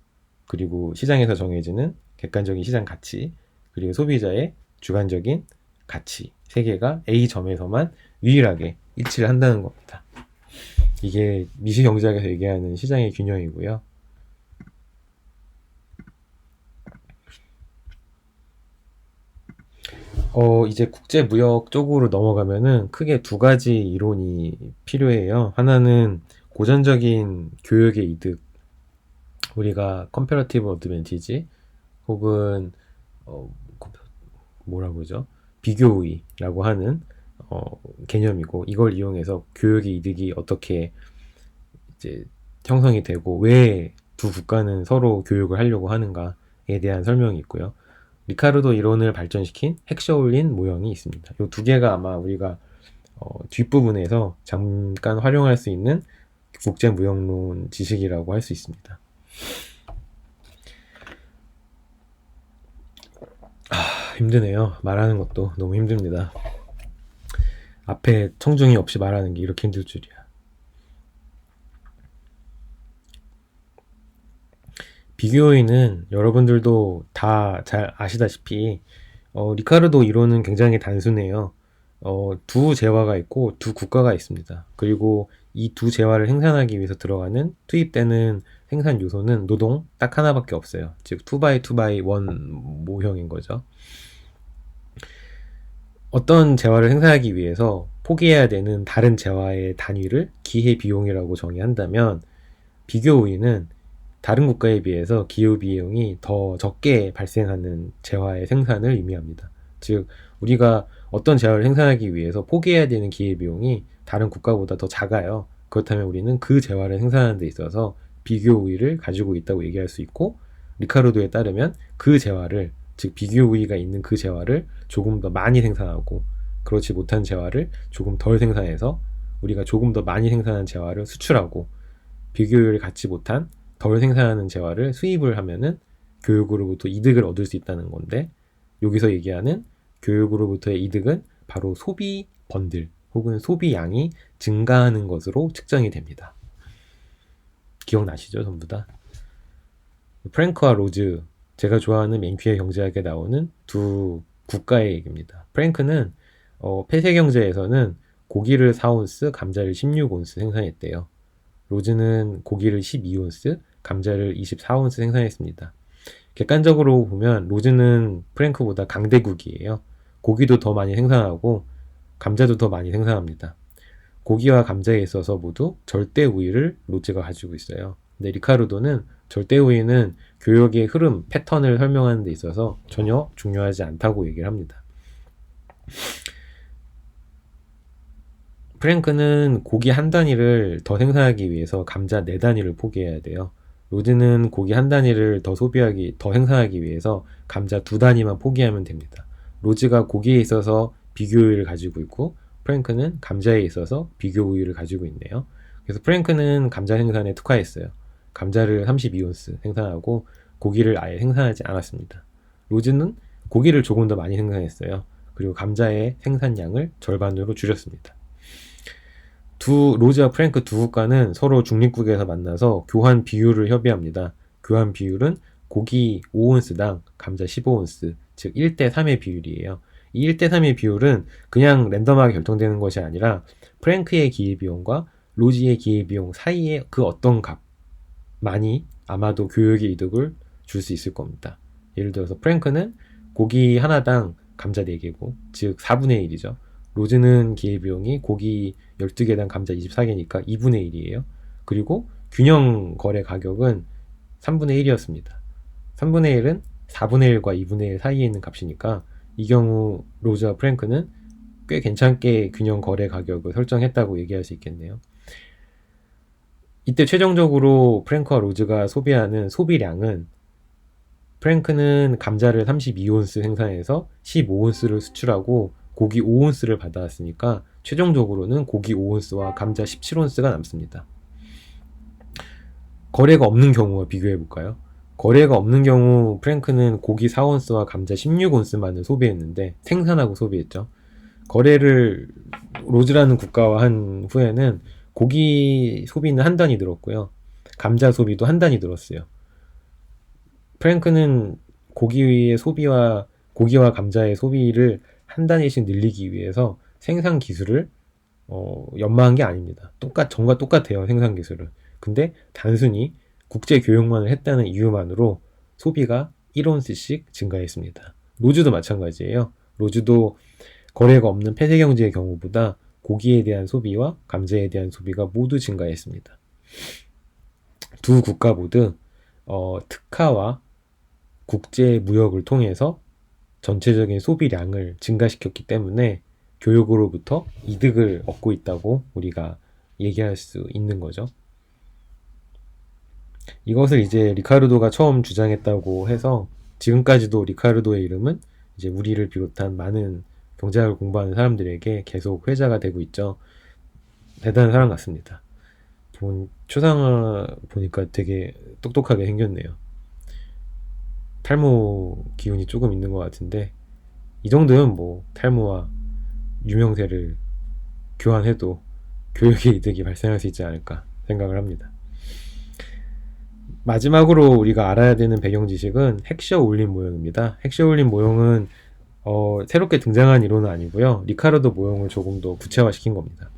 그리고 시장에서 정해지는 객관적인 시장 가치, 그리고 소비자의 주관적인 가치, 세 개가 A점에서만 유일하게 일치를 한다는 겁니다. 이게 미시경제학에서 얘기하는 시장의 균형이고요. 이제 국제무역 쪽으로 넘어가면은 크게 두 가지 이론이 필요해요. 하나는 고전적인 교역의 이득, 우리가 컴패러티브 어드밴티지, 혹은 어, 뭐라고 그러죠? 비교우위라고 하는 개념이고, 이걸 이용해서 교역의 이득이 어떻게 이제 형성이 되고 왜 두 국가는 서로 교역을 하려고 하는가에 대한 설명이 있고요. 리카르도 이론을 발전시킨 핵셔올린 모형이 있습니다. 이 두 개가 아마 우리가 뒷부분에서 잠깐 활용할 수 있는 국제무역론 지식이라고 할 수 있습니다. 힘드네요. 말하는 것도 너무 힘듭니다. 앞에 청중이 없이 말하는 게 이렇게 힘들 줄이야. 비교요인은 여러분들도 다 잘 아시다시피 리카르도 이론은 굉장히 단순해요. 두 재화가 있고 두 국가가 있습니다. 그리고 이 두 재화를 생산하기 위해서 들어가는 투입되는 생산 요소는 노동 딱 하나밖에 없어요. 즉 2x2x1 모형인 거죠. 어떤 재화를 생산하기 위해서 포기해야 되는 다른 재화의 단위를 기회비용이라고 정의한다면, 비교우위는 다른 국가에 비해서 기후비용이 더 적게 발생하는 재화의 생산을 의미합니다. 즉 우리가 어떤 재화를 생산하기 위해서 포기해야 되는 기회비용이 다른 국가보다 더 작아요. 그렇다면 우리는 그 재화를 생산하는 데 있어서 비교우위를 가지고 있다고 얘기할 수 있고, 리카르도에 따르면 그 재화를, 즉 비교우위가 있는 그 재화를 조금 더 많이 생산하고, 그렇지 못한 재화를 조금 덜 생산해서 우리가 조금 더 많이 생산한 재화를 수출하고, 비교율을 갖지 못한 덜 생산하는 재화를 수입을 하면은 교육으로부터 이득을 얻을 수 있다는 건데, 여기서 얘기하는 교육으로부터의 이득은 바로 소비 번들 혹은 소비량이 증가하는 것으로 측정이 됩니다. 기억나시죠? 전부 다. 프랭크와 로즈, 제가 좋아하는 맨퀴의 경제학에 나오는 두 국가의 얘기입니다. 프랭크는 폐쇄경제에서는 고기를 4온스, 감자를 16온스 생산했대요. 로즈는 고기를 12온스, 감자를 24온스 생산했습니다. 객관적으로 보면 로즈는 프랭크보다 강대국이에요. 고기도 더 많이 생산하고 감자도 더 많이 생산합니다. 고기와 감자에 있어서 모두 절대 우위를 로즈가 가지고 있어요. 근데 리카르도는 절대 우위는 교역의 흐름, 패턴을 설명하는 데 있어서 전혀 중요하지 않다고 얘기를 합니다. 프랭크는 고기 한 단위를 더 생산하기 위해서 감자 4단위를 포기해야 돼요. 로즈는 고기 한 단위를 더 생산하기 위해서 감자 2단위만 포기하면 됩니다. 로즈가 고기에 있어서 비교 우위를 가지고 있고, 프랭크는 감자에 있어서 비교 우위를 가지고 있네요. 그래서 프랭크는 감자 생산에 특화했어요. 감자를 32온스 생산하고 고기를 아예 생산하지 않았습니다. 로즈는 고기를 조금 더 많이 생산했어요. 그리고 감자의 생산량을 절반으로 줄였습니다. 로즈와 프랭크 두 국가는 서로 중립국에서 만나서 교환 비율을 협의합니다. 교환 비율은 고기 5온스당 감자 15온스, 즉 1대3의 비율이에요. 이 1대3의 비율은 그냥 랜덤하게 결정되는 것이 아니라 프랭크의 기회비용과 로즈의 기회비용 사이의 그 어떤 값만이 아마도 교역의 이득을 줄 수 있을 겁니다. 예를 들어서 프랭크는 고기 하나당 감자 4개고, 즉 4분의 1이죠. 로즈는 기회비용이 고기 12개당 감자 24개니까 2분의 1이에요. 그리고 균형 거래 가격은 3분의 1이었습니다. 3분의 1은 4분의 1과 2분의 1 사이에 있는 값이니까 이 경우 로즈와 프랭크는 꽤 괜찮게 균형 거래 가격을 설정했다고 얘기할 수 있겠네요. 이때 최종적으로 프랭크와 로즈가 소비하는 소비량은, 프랭크는 감자를 32온스 생산해서 15온스를 수출하고 고기 5온스를 받아왔으니까 최종적으로는 고기 5온스와 감자 17온스가 남습니다. 거래가 없는 경우와 비교해 볼까요? 거래가 없는 경우 프랭크는 고기 4온스와 감자 16온스만을 소비했는데 생산하고 소비했죠. 거래를 로즈라는 국가와 한 후에는 고기 소비는 한 단위 늘었고요. 감자 소비도 한 단위 늘었어요. 프랭크는 고기와 감자의 소비를 한 단위씩 늘리기 위해서 생산 기술을 연마한 게 아닙니다. 전과 똑같아요, 생산 기술은. 근데 단순히 국제 교역만을 했다는 이유만으로 소비가 1온스씩 증가했습니다. 로즈도 마찬가지예요. 로즈도 거래가 없는 폐쇄 경제의 경우보다 고기에 대한 소비와 감자에 대한 소비가 모두 증가했습니다. 두 국가 모두 특화와 국제 무역을 통해서 전체적인 소비량을 증가시켰기 때문에 교역으로부터 이득을 얻고 있다고 우리가 얘기할 수 있는 거죠. 이것을 이제 리카르도가 처음 주장했다고 해서 지금까지도 리카르도의 이름은 이제 우리를 비롯한 많은 경제학을 공부하는 사람들에게 계속 회자가 되고 있죠. 대단한 사람 같습니다. 초상화 보니까 되게 똑똑하게 생겼네요. 탈모 기운이 조금 있는 것 같은데 이 정도면 뭐 탈모와 유명세를 교환해도 교육의 이득이 발생할 수 있지 않을까 생각을 합니다. 마지막으로 우리가 알아야 되는 배경 지식은 핵시어 올림 모형입니다. 핵시어 올림 모형은 새롭게 등장한 이론은 아니고요. 리카르도 모형을 조금 더 구체화시킨 겁니다.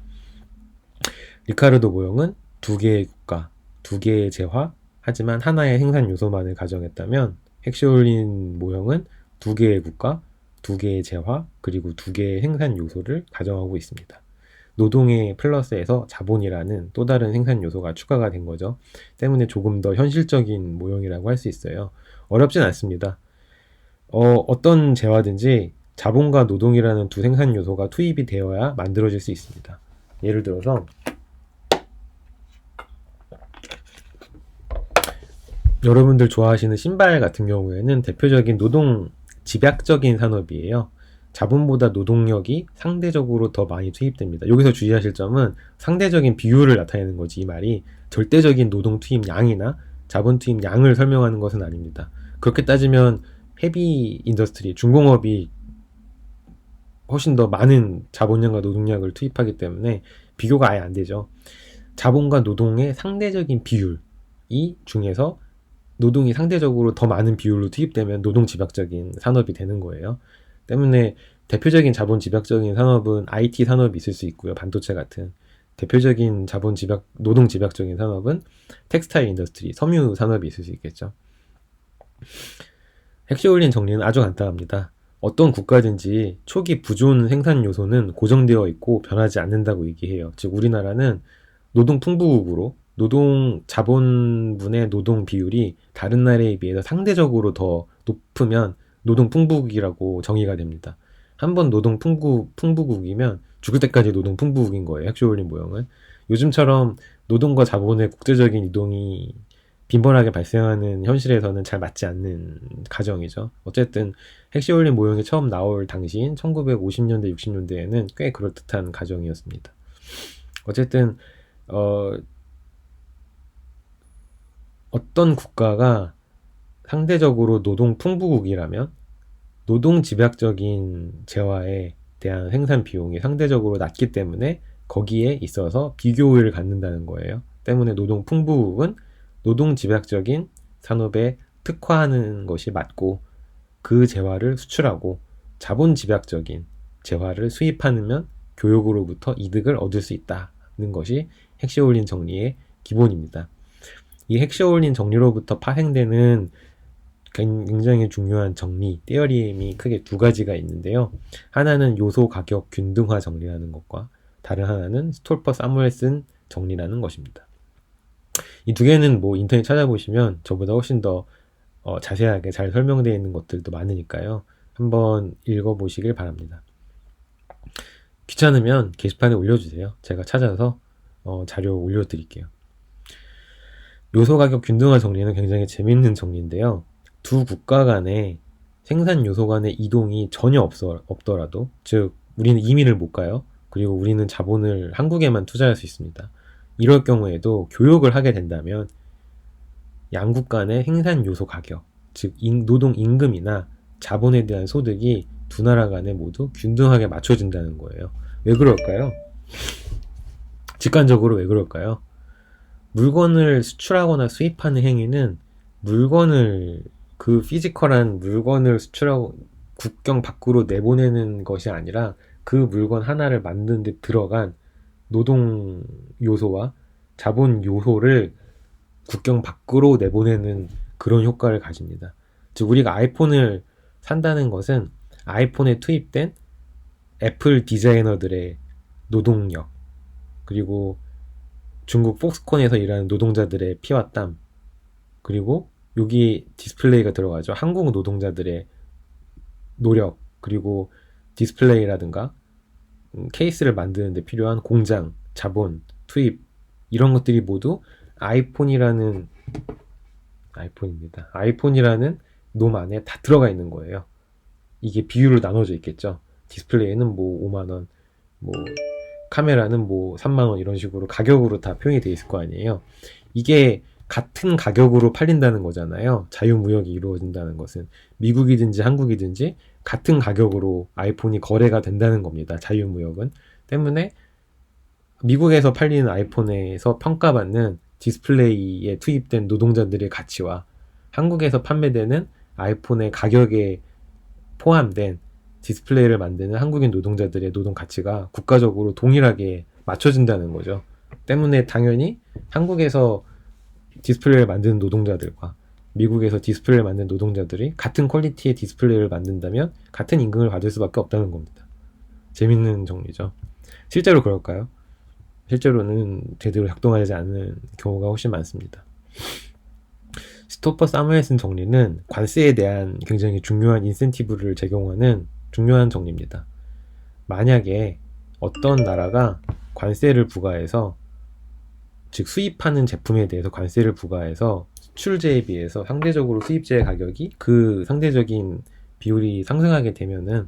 리카르도 모형은 두 개의 국가, 두 개의 재화, 하지만 하나의 생산 요소만을 가정했다면 핵시어 올림 모형은 두 개의 국가, 두 개의 재화, 그리고 두 개의 생산 요소를 가정하고 있습니다. 노동의 플러스에서 자본이라는 또 다른 생산 요소가 추가가 된 거죠. 때문에 조금 더 현실적인 모형이라고 할 수 있어요. 어렵진 않습니다. 어떤 재화든지 자본과 노동이라는 두 생산 요소가 투입이 되어야 만들어질 수 있습니다. 예를 들어서 여러분들 좋아하시는 신발 같은 경우에는 대표적인 노동 집약적인 산업이에요. 자본보다 노동력이 상대적으로 더 많이 투입됩니다. 여기서 주의하실 점은 상대적인 비율을 나타내는 거지, 이 말이 절대적인 노동 투입 양이나 자본 투입 양을 설명하는 것은 아닙니다. 그렇게 따지면 헤비 인더스트리, 중공업이 훨씬 더 많은 자본량과 노동력을 투입하기 때문에 비교가 아예 안 되죠. 자본과 노동의 상대적인 비율이 중에서 노동이 상대적으로 더 많은 비율로 투입되면 노동 집약적인 산업이 되는 거예요. 때문에 대표적인 자본 집약적인 산업은 IT 산업이 있을 수 있고요. 반도체 같은. 대표적인 노동 집약적인 산업은 텍스타일 인더스트리, 섬유 산업이 있을 수 있겠죠. 핵시올린 정리는 아주 간단합니다. 어떤 국가든지 초기 부존 생산 요소는 고정되어 있고 변하지 않는다고 얘기해요. 즉 우리나라는 노동 풍부국으로 자본분의 노동 비율이 다른 나라에 비해서 상대적으로 더 높으면 노동 풍부국이라고 정의가 됩니다. 한번 노동 풍부국이면 죽을 때까지 노동 풍부국인 거예요. 핵시올린 모형은. 요즘처럼 노동과 자본의 국제적인 이동이 빈번하게 발생하는 현실에서는 잘 맞지 않는 가정이죠. 어쨌든 핵시올린 모형이 처음 나올 당시인 1950년대, 60년대에는 꽤 그럴듯한 가정이었습니다. 어쨌든 어떤 국가가 상대적으로 노동 풍부국이라면 노동 집약적인 재화에 대한 생산 비용이 상대적으로 낮기 때문에 거기에 있어서 비교율을 갖는다는 거예요. 때문에 노동 풍부국은 노동 집약적인 산업에 특화하는 것이 맞고 그 재화를 수출하고 자본 집약적인 재화를 수입하면 교역으로부터 이득을 얻을 수 있다는 것이 핵시올린 정리의 기본입니다. 이 핵시올린 정리로부터 파생되는 굉장히 중요한 정리, 테어리엠이 크게 두 가지가 있는데요. 하나는 요소 가격 균등화 정리라는 것과 다른 하나는 스톨퍼 사무엘슨 정리라는 것입니다. 이 두 개는 뭐 인터넷 찾아보시면 저보다 훨씬 더 자세하게 잘 설명되어 있는 것들도 많으니까요. 한번 읽어보시길 바랍니다. 귀찮으면 게시판에 올려주세요. 제가 찾아서 자료 올려드릴게요. 요소 가격 균등화 정리는 굉장히 재밌는 정리인데요. 두 국가 간의 생산 요소 간의 이동이 전혀 없더라도, 즉 우리는 이민을 못 가요. 그리고 우리는 자본을 한국에만 투자할 수 있습니다. 이럴 경우에도 교역을 하게 된다면 양국 간의 생산 요소 가격, 즉 노동 임금이나 자본에 대한 소득이 두 나라 간에 모두 균등하게 맞춰진다는 거예요. 왜 그럴까요? 직관적으로 왜 그럴까요? 물건을 수출하거나 수입하는 행위는 물건을, 그 피지컬한 물건을 수출하고 국경 밖으로 내보내는 것이 아니라 그 물건 하나를 만드는 데 들어간 노동 요소와 자본 요소를 국경 밖으로 내보내는 그런 효과를 가집니다. 즉 우리가 아이폰을 산다는 것은 아이폰에 투입된 애플 디자이너들의 노동력, 그리고 중국 폭스콘에서 일하는 노동자들의 피와 땀, 그리고 여기 디스플레이가 들어가죠. 한국 노동자들의 노력, 그리고 디스플레이라든가 케이스를 만드는 데 필요한 공장, 자본, 투입, 이런 것들이 모두 아이폰이라는 놈 안에 다 들어가 있는 거예요. 이게 비율로 나눠져 있겠죠. 디스플레이는 뭐 5만원, 뭐 카메라는 뭐 3만원, 이런 식으로 가격으로 다 표현이 돼 있을 거 아니에요. 이게 같은 가격으로 팔린다는 거잖아요. 자유무역이 이루어진다는 것은 미국이든지 한국이든지 같은 가격으로 아이폰이 거래가 된다는 겁니다. 자유무역은. 때문에 미국에서 팔리는 아이폰에서 평가받는 디스플레이에 투입된 노동자들의 가치와 한국에서 판매되는 아이폰의 가격에 포함된 디스플레이를 만드는 한국인 노동자들의 노동 가치가 국가적으로 동일하게 맞춰진다는 거죠. 때문에 당연히 한국에서 디스플레이를 만드는 노동자들과 미국에서 디스플레이를 만드는 노동자들이 같은 퀄리티의 디스플레이를 만든다면 같은 임금을 받을 수밖에 없다는 겁니다. 재밌는 정리죠. 실제로 그럴까요? 실제로는 제대로 작동하지 않는 경우가 훨씬 많습니다. 스토퍼 사무엘슨 정리는 관세에 대한 굉장히 중요한 인센티브를 제공하는 중요한 정리입니다. 만약에 어떤 나라가 관세를 부과해서, 즉 수입하는 제품에 대해서 관세를 부과해서 수출제에 비해서 상대적으로 수입제의 가격이 그 상대적인 비율이 상승하게 되면은,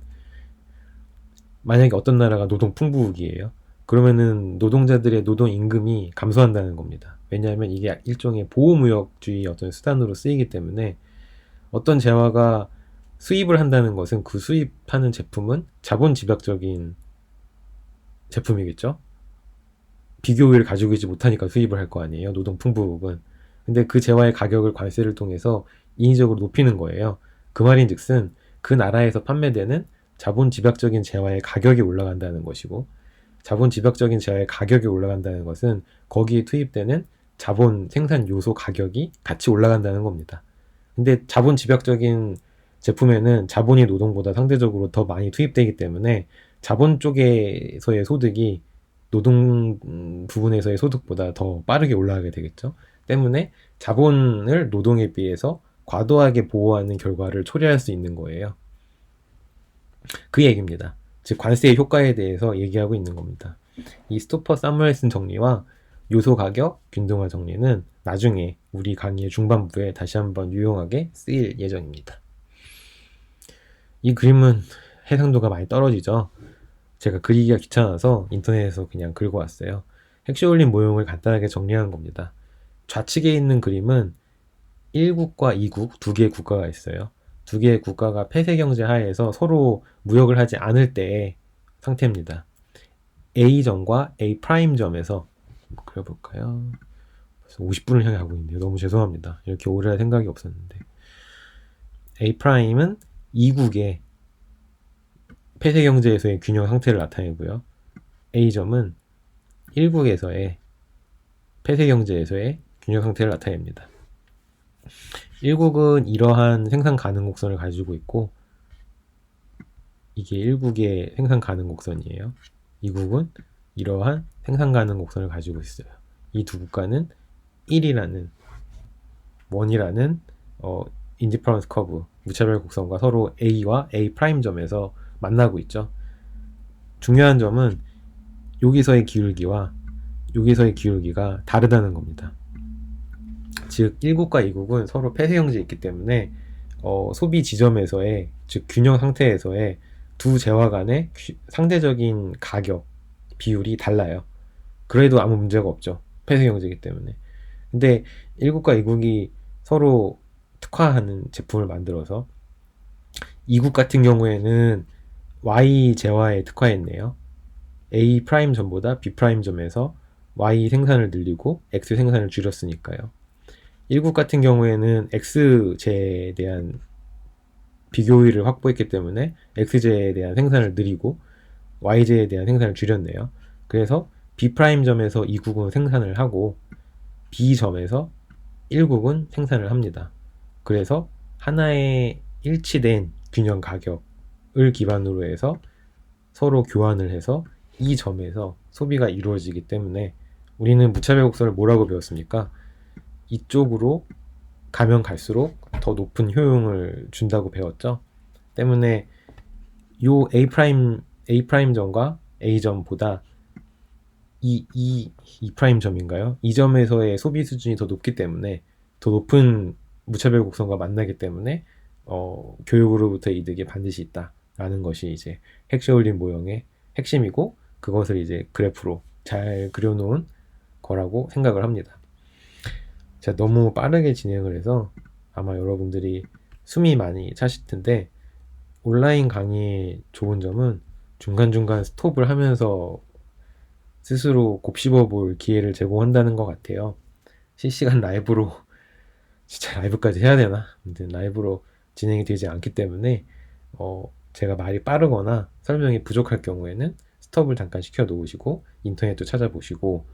만약에 어떤 나라가 노동 풍부국이에요. 그러면은 노동자들의 노동 임금이 감소한다는 겁니다. 왜냐하면 이게 일종의 보호무역주의 어떤 수단으로 쓰이기 때문에, 어떤 재화가 수입을 한다는 것은 그 수입하는 제품은 자본 집약적인 제품이겠죠. 비교율을 가지고 있지 못하니까 수입을 할 거 아니에요. 노동 풍부국은. 근데 그 재화의 가격을 관세를 통해서 인위적으로 높이는 거예요. 그 말인즉슨 그 나라에서 판매되는 자본 집약적인 재화의 가격이 올라간다는 것이고, 자본 집약적인 재화의 가격이 올라간다는 것은 거기에 투입되는 자본 생산 요소 가격이 같이 올라간다는 겁니다. 근데 자본 집약적인 제품에는 자본이 노동보다 상대적으로 더 많이 투입되기 때문에 자본 쪽에서의 소득이 노동 부분에서의 소득보다 더 빠르게 올라가게 되겠죠. 때문에 자본을 노동에 비해서 과도하게 보호하는 결과를 초래할 수 있는 거예요. 그 얘기입니다. 즉 관세의 효과에 대해서 얘기하고 있는 겁니다. 이 스토퍼 사무엘슨 정리와 요소 가격 균등화 정리는 나중에 우리 강의의 중반부에 다시 한번 유용하게 쓰일 예정입니다. 이 그림은 해상도가 많이 떨어지죠. 제가 그리기가 귀찮아서 인터넷에서 그냥 긁어 왔어요. 핵쇼올린 모형을 간단하게 정리한 겁니다. 좌측에 있는 그림은 1국과 2국 두 개의 국가가 있어요. 두 개의 국가가 폐쇄 경제 하에서 서로 무역을 하지 않을 때의 상태입니다. A점과 A'점에서 그려볼까요? 50분을 향해 가고 있네요. 너무 죄송합니다. 이렇게 오래 할 생각이 없었는데. A'은 2국의 폐쇄 경제에서의 균형 상태를 나타내고요. A점은 1국에서의 폐쇄 경제에서의 균형 상태를 나타냅니다. 1국은 이러한 생산 가능 곡선을 가지고 있고, 이게 1국의 생산 가능 곡선이에요. 2국은 이러한 생산 가능 곡선을 가지고 있어요. 이 두 국가는 1이라는 인디퍼런스 커브, 무차별 곡선과 서로 A와 A'점에서 만나고 있죠. 중요한 점은 여기서의 기울기와 여기서의 기울기가 다르다는 겁니다. 즉 1국과 2국은 서로 폐쇄 경제에 있기 때문에 소비 지점에서의, 즉 균형 상태에서의 두 재화 간의 상대적인 가격 비율이 달라요. 그래도 아무 문제가 없죠. 폐쇄 경제이기 때문에. 근데 1국과 2국이 서로 특화하는 제품을 만들어서, 이국 같은 경우에는 Y 재화에 특화했네요. A 프라임 점보다 B 프라임 점에서 Y 생산을 늘리고 X 생산을 줄였으니까요. 1국 같은 경우에는 X제에 대한 비교율을 확보했기 때문에 X제에 대한 생산을 늘리고 Y제에 대한 생산을 줄였네요. 그래서 B 프라임 점에서 2국은 생산을 하고 B 점에서 1국은 생산을 합니다. 그래서 하나의 일치된 균형 가격을 기반으로 해서 서로 교환을 해서 이 점에서 소비가 이루어지기 때문에, 우리는 무차별 곡선을 뭐라고 배웠습니까? 이쪽으로 가면 갈수록 더 높은 효용을 준다고 배웠죠. 때문에 요 A 프라임 점과 A 점보다 이 프라임 점인가요? 이 점에서의 소비 수준이 더 높기 때문에, 더 높은 무차별 곡선과 만나기 때문에 교육으로부터 이득이 반드시 있다라는 것이 이제 핵쉐올린 모형의 핵심이고, 그것을 이제 그래프로 잘 그려놓은 거라고 생각을 합니다. 제가 너무 빠르게 진행을 해서 아마 여러분들이 숨이 많이 차실 텐데, 온라인 강의의 좋은 점은 중간중간 스톱을 하면서 스스로 곱씹어 볼 기회를 제공한다는 것 같아요. 실시간 라이브로, 진짜 라이브까지 해야 되나? 아무튼 라이브로 진행이 되지 않기 때문에 제가 말이 빠르거나 설명이 부족할 경우에는 스톱을 잠깐 시켜 놓으시고 인터넷도 찾아보시고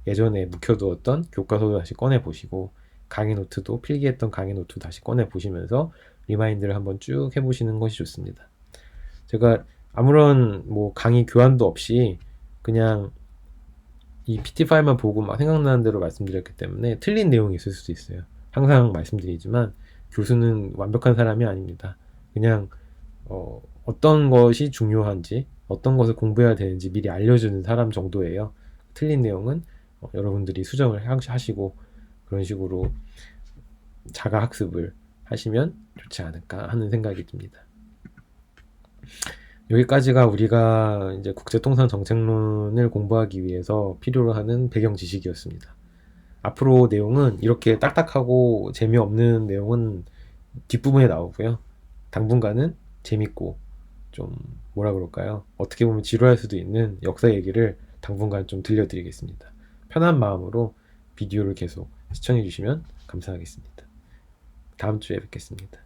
예전에 묵혀두었던 교과서도 다시 꺼내 보시고 강의 노트도 필기했던 강의 노트 다시 꺼내 보시면서 리마인드를 한번 쭉 해보시는 것이 좋습니다. 제가 아무런 뭐 강의 교환도 없이 그냥 이 PT 파일만 보고 막 생각나는 대로 말씀드렸기 때문에 틀린 내용이 있을 수도 있어요. 항상 말씀드리지만 교수는 완벽한 사람이 아닙니다. 그냥 어떤 것이 중요한지, 어떤 것을 공부해야 되는지 미리 알려주는 사람 정도예요. 틀린 내용은 여러분들이 수정을 하시고 그런 식으로 자가 학습을 하시면 좋지 않을까 하는 생각이 듭니다. 여기까지가 우리가 이제 국제통상 정책론을 공부하기 위해서 필요로 하는 배경 지식이었습니다. 앞으로 내용은 이렇게 딱딱하고 재미없는 내용은 뒷부분에 나오고요. 당분간은 재밌고 좀 뭐라 그럴까요? 어떻게 보면 지루할 수도 있는 역사 얘기를 당분간 좀 들려드리겠습니다. 편한 마음으로 비디오를 계속 시청해 주시면 감사하겠습니다. 다음 주에 뵙겠습니다.